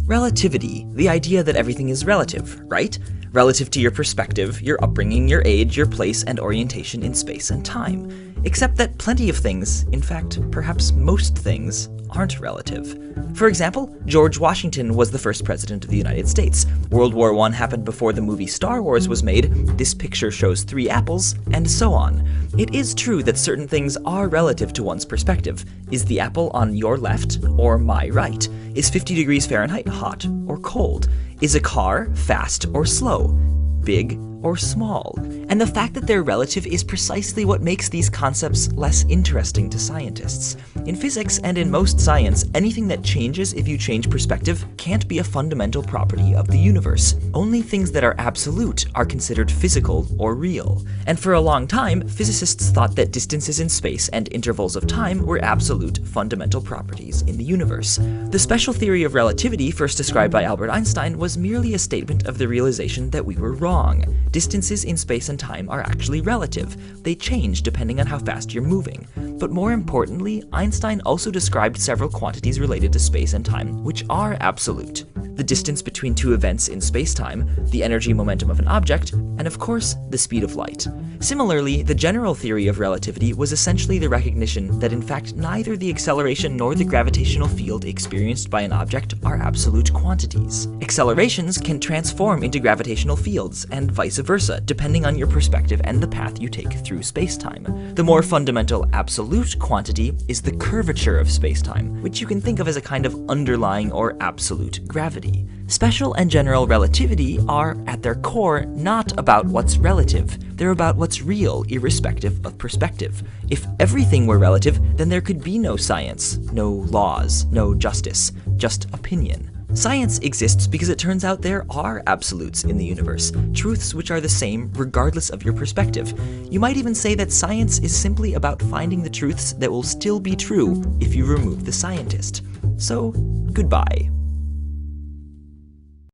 Relativity, the idea that everything is relative, right? Relative to your perspective, your upbringing, your age, your place, and orientation in space and time. Except that plenty of things, in fact, perhaps most things, aren't relative. For example, George Washington was the first president of the United States. World War I happened before the movie Star Wars was made, this picture shows 3 apples, and so on. It is true that certain things are relative to one's perspective. Is the apple on your left or my right? Is 50 degrees Fahrenheit hot or cold? Is a car fast or slow? Big or small? And the fact that they're relative is precisely what makes these concepts less interesting to scientists. In physics and in most science, anything that changes if you change perspective can't be a fundamental property of the universe. Only things that are absolute are considered physical or real. And for a long time, physicists thought that distances in space and intervals of time were absolute fundamental properties in the universe. The special theory of relativity, first described by Albert Einstein, was merely a statement of the realization that we were wrong. Distances in space and time are actually relative. They change depending on how fast you're moving. But more importantly, Einstein also described several quantities related to space and time which are absolute. The distance between 2 events in space-time, the energy momentum of an object, and of course, the speed of light. Similarly, the general theory of relativity was essentially the recognition that in fact neither the acceleration nor the gravitational field experienced by an object are absolute quantities. Accelerations can transform into gravitational fields, and vice versa, depending on your perspective and the path you take through space-time. The more fundamental absolute quantity is the curvature of space-time, which you can think of as a kind of underlying or absolute gravity. Special and general relativity are, at their core, not about what's relative. They're about what's real, irrespective of perspective. If everything were relative, then there could be no science, no laws, no justice, just opinion. Science exists because it turns out there are absolutes in the universe, truths which are the same regardless of your perspective. You might even say that science is simply about finding the truths that will still be true if you remove the scientist. So, goodbye.